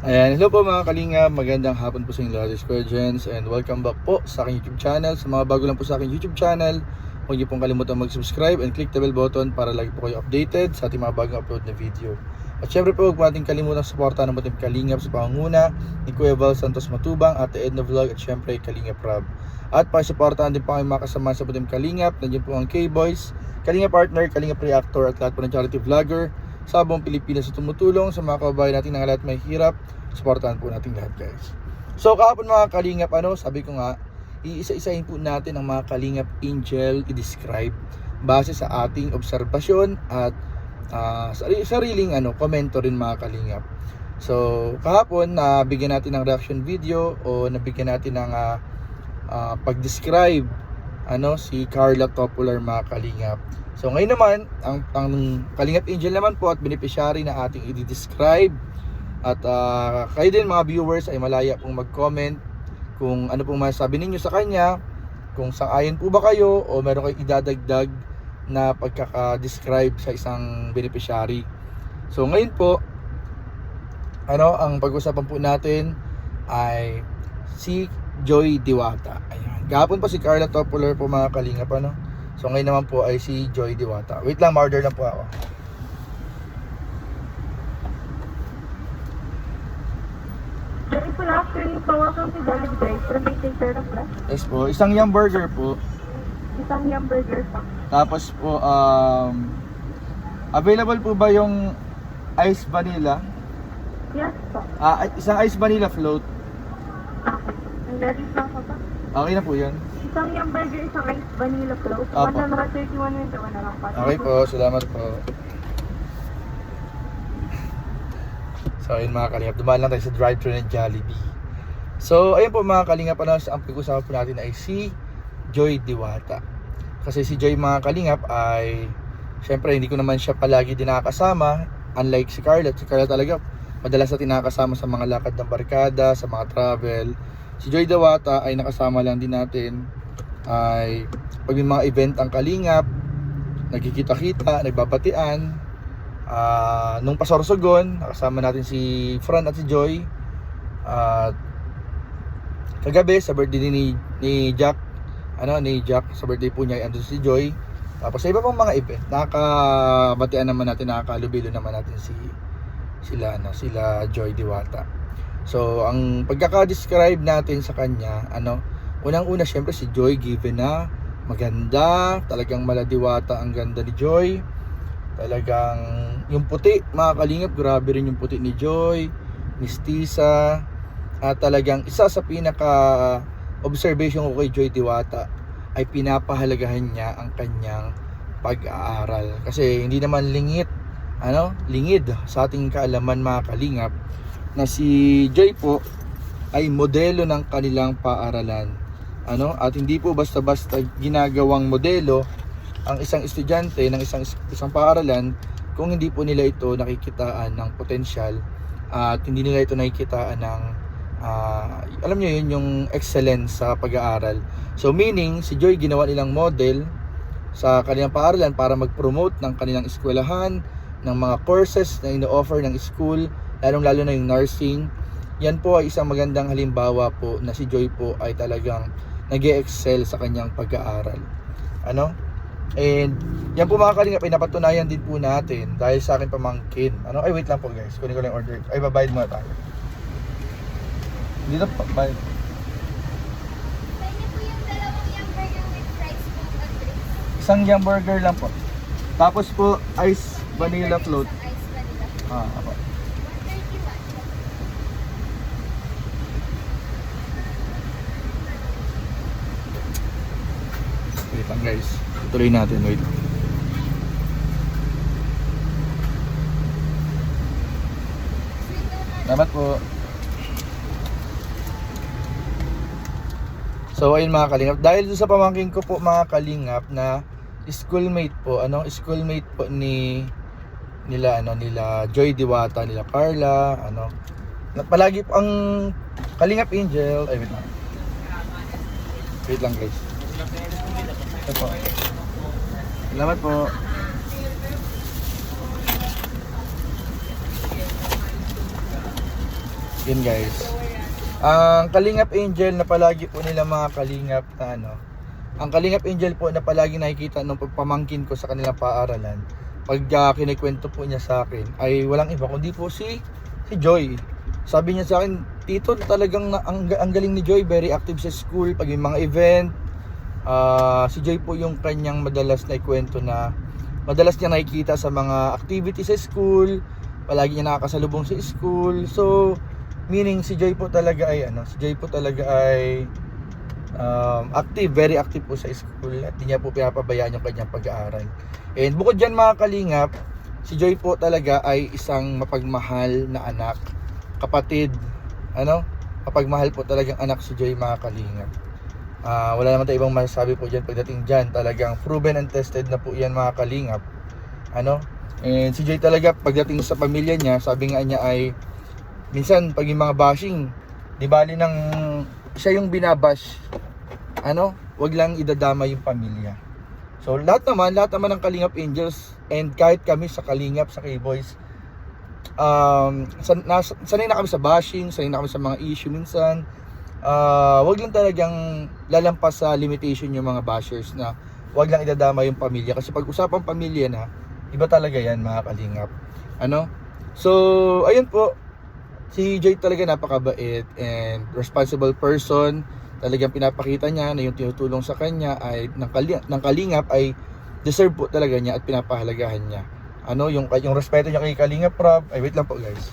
Ayan, hello po mga kalinga, magandang hapon po sa inyo lahat, Squadrons, and welcome back po sa aking YouTube channel. Sa mga bago lang po sa aking YouTube channel, huwag niyo pong kalimutan mag-subscribe and click the bell button para lagi po kayo updated sa ating mga bagong upload na video. At syempre po, huwag natin kalimutan suportahan ng Team Kalingap sa pangunguna ni Kuya Val Santos Matubang, Ate Edna Vlog, at syempre Kalingap Rob. At pakisuportahan din po kayo mga kasama sa Team Kalingap. Nandiyan po ang K-Boys, Kalingap Partner, Kalingap Reactor, at lahat po ng charity vlogger sa buong Pilipinas sa tumutulong sa mga kababayan natin na lahat may hirap. Suportahan po natin lahat, guys. So kahapon mga kalingap, sabi ko nga, iisa-isahin po natin ang mga kalingap angel i-describe base sa ating obserbasyon at sariling komento rin mga kalingap. So kahapon nabigyan natin ng reaction video o nabigyan natin ng pag-describe si Carla Topular mga kalingap. So ngayon naman, ang Kalingap Angel naman po at beneficiary na ating i-describe. At kayo din mga viewers ay malaya pong mag-comment kung ano pong masasabi ninyo sa kanya, kung sang-ayon po ba kayo o meron kayong idadagdag na pagkaka-describe sa isang beneficiary. So ngayon po, ang pag-usapan po natin ay si Joy Diwata. Ayan. Gahapon pa si Carla Topular po mga kalingap, So ngayon naman po ay si Joy Diwata. Wait lang, order lang po ako. Good afternoon po. Welcome to Dolly Drive. From Taker of Plus. Yes po, isang yum burger po. Isang yum burger po. Tapos po, available po ba yung ice vanilla? Yes po. Isang ice vanilla float. Ang ready po po po. Okay na po yan. Isang yum burger, isang ice vanilla float. Apo. 131 minutes, na lang po. Okay po, salamat po. So ayun mga kalingap, dumaan lang tayo sa drive-thru ng Jollibee. So ayun po mga kalingap, ang pag-usapan po natin ay si Joy Diwata. Kasi si Joy mga kalingap ay, syempre hindi ko naman siya palagi din nakakasama. Unlike si Carla talaga madalas na tinakasama sa mga lakad ng barkada, sa mga travel. Si Joy Diwata ay nakasama lang din natin ay pag may mga event ang kalingap, nagkikita-kita, nagbabatian. Nung Pasorsogon, nakasama natin si Fran at si Joy. Kagabi sa birthday ni Jack, sa birthday po niya, andun si Joy. Tapos sa iba pang mga event, nakakabatian naman natin, nakakalubilo naman natin sila Joy Diwata. So ang pagkaka-describe natin sa kanya, unang-una syempre si Joy, given na maganda, talagang maladiwata ang ganda ni Joy. Talagang yung puti, mga kalingap, grabe rin yung puti ni Joy, mistisa. At talagang isa sa pinaka observation ko kay Joy Diwata ay pinapahalagahan niya ang kanyang pag-aaral. Kasi hindi naman lingid sa ating kaalaman mga kalingap na si Joy po ay modelo ng kanilang paaralan. At hindi po basta-basta ginagawang modelo ang isang estudyante ng isang paaralan kung hindi po nila ito nakikitaan ng potensyal at hindi nila ito nakikitaan ng alam niyo yun, yung excellence sa pag-aaral. So meaning si Joy ginawa nilang model sa kanilang paaralan para mag-promote ng kanilang eskwelahan, ng mga courses na ino-offer ng school, lalong-lalo na yung nursing. Yan po ay isang magandang halimbawa po na si Joy po ay talagang nag-e-excel sa kanyang pag-aaral. And yan po mga kalingap ay napatunayan din po natin dahil sa akin pamangkin. Ay wait lang po guys, kunin ko lang yung order. Ay babayad muna tayo. Dito pa, bayad. Pwede po yung dalawang yum burger with fries po at drinks. Isang yum burger lang po. Tapos po ice vanilla float. Isang ice vanilla. Apa. 131. Wait lang guys. Tuloy natin, wait. Salamat po. So ayun mga kalingap, dahil sa pamangkin ko po mga kalingap na schoolmate po, schoolmate po nila Joy Diwata, nila Carla, palagi po ang Kalingap Angel, ay wait lang guys. Ito po. Salamat po. Yun guys. Ang Kalingap Angel na palagi po nila mga Kalingap na ano, ang Kalingap Angel po na palagi nakikita nung pagpamangkin ko sa kanilang paaralan, pag kinikwento po niya sa akin, ay walang iba kundi po si Joy. Sabi niya sa akin, Tito, talagang ang galing ni Joy, very active sa school, pag may mga event. Si Joy po yung kanyang madalas na ikwento na madalas niya nakikita sa mga activities sa school, palagi niya nakakasalubong sa school. So, meaning si Joy po talaga ay active, very active po sa school at hindi niya po pinapabayaan yung kanyang pag-aaral. And bukod dyan mga Kalingap, si Joy po talaga ay isang mapagmahal na anak, kapatid, mapagmahal po talagang anak si Joy mga Kalingap. Wala naman tayong ibang masasabi po dyan pagdating dyan, talagang proven and tested na po yan mga Kalingap. And si Joy talaga pagdating sa pamilya niya, sabi nga niya ay minsan pag yung mga bashing, di bali nang siya yung binabash, wag lang idadama yung pamilya. So lahat naman ng Kalingap Angels and kahit kami sa Kalingap, sa K-Boys, sanay na kami sa bashing, sanay na kami sa mga issue minsan. Wag lang talagang lalampas sa limitation yung mga bashers na wag lang idadama yung pamilya, kasi pag usapang pamilya na, iba talaga yan mga Kalingap. So ayun po, si Joy talaga napakabait and responsible person. Talagang pinapakita niya na yung tinutulong sa kanya ay ng Kalingap ay deserve po talaga niya at pinapahalagahan niya. Yung respeto niya kay Kalingap Rob. Ay wait lang po guys.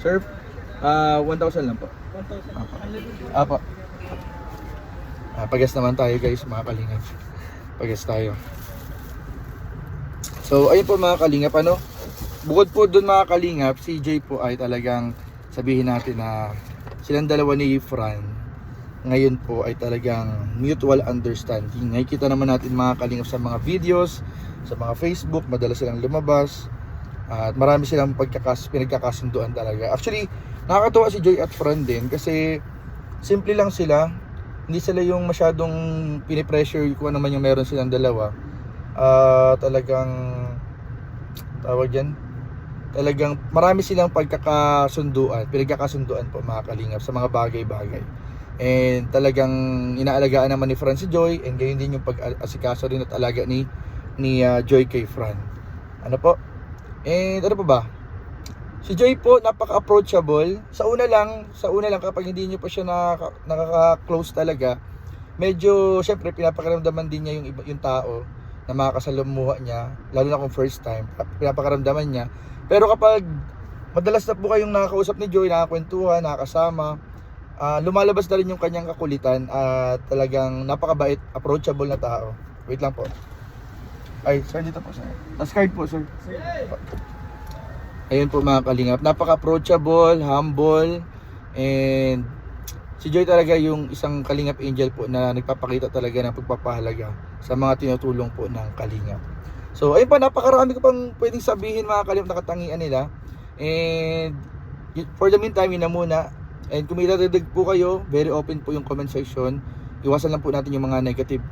Sir, 1,000 lang po. 1,000. Apa. Pagas naman tayo guys mga Kalingap. Pagas tayo. So ayun po mga Kalingap, bukod po doon mga Kalingap, si Joy po ay talagang sabihin natin na silang dalawa ni Fran ngayon po ay talagang mutual understanding. Nakikita naman natin mga Kalingap sa mga videos, sa mga Facebook, madalas silang lumabas at marami silang pinagkakasunduan talaga. Actually, nakakatuwa si Joy at Fran din kasi simple lang sila. Hindi sila yung masyadong pinipressure kung ano man yung meron silang dalawa. Talagang tawag yan, talagang marami silang pinagkakasunduan po mga Kalingap sa mga bagay-bagay. And talagang inaalagaan naman ni Fran si Joy, and gayon din yung pag-asikaso rin at alaga ni Joy kay Fran. Po? And ano pa ba? Si Joy po napaka-approachable. Sa una lang kapag hindi niyo pa siya nakaka-close talaga, medyo syempre pinapakaramdaman din niya yung tao na makakasalamuha niya, lalo na kung first time, pinapakaramdaman niya. Pero kapag madalas na po kayong nakakausap ni Joy, nakakwentuhan, nakakasama, lumalabas na rin yung kanyang kakulitan at talagang napakabait, approachable na tao. Wait lang po. Ay, sir, dito po sir. Last card po sir. Ayun po mga Kalingap, napaka-approachable, humble, and si Joy talaga yung isang Kalingap Angel po na nagpapakita talaga ng pagpapahalaga sa mga tinutulong po ng Kalingap. So ayun pa, napakarami ko pang pwedeng sabihin mga Kalingap na katangian nila. And for the meantime, yun na muna. And kung may dadagdag po kayo, very open po yung comment section. Iwasan lang po natin yung mga negative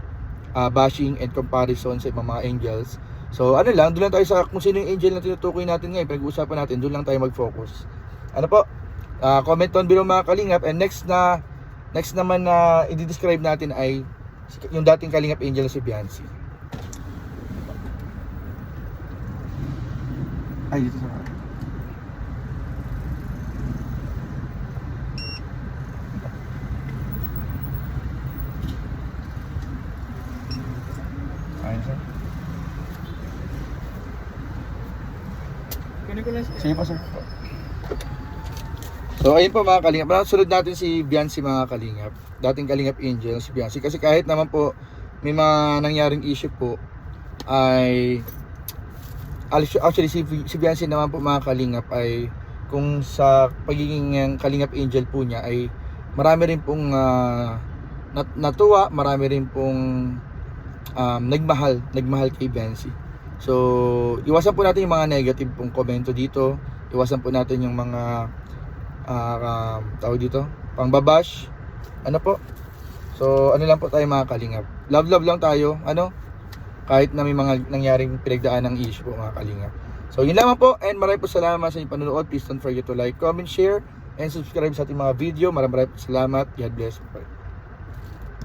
bashing and comparison sa ibang mga angels. So doon lang tayo sa kung sino yung angel na tinutukoy natin ngayon, pag-uusapan natin, doon lang tayo mag-focus. Comment down below mga Kalingap. And next naman na i-describe natin ay yung dating Kalingap Angel na si Biancy. Ay, dito sa ayun sir. Sige pa sir. So ayun po mga Kalingap, sunod natin si Biancy mga Kalingap, dating Kalingap Angel si Biancy, kasi kahit naman po may mga nangyaring issue po ay actually si Biancy naman po mga Kalingap ay kung sa pagiging Kalingap Angel po niya ay marami rin pong natuwa, marami rin pong nagmahal kay Biancy. So iwasan po natin yung mga negative pong komento dito, iwasan po natin yung mga tawag dito, pangbabash, po. So lang po tayo mga Kalingap, love lang tayo, kahit na may mga nangyaring pinagdaan ng issue po mga Kalingap. So yun lamang po, and maraming po salamat sa inyong panonood. Please don't forget to like, comment, share, and subscribe sa ating mga video. Maraming po salamat. God bless. Bye.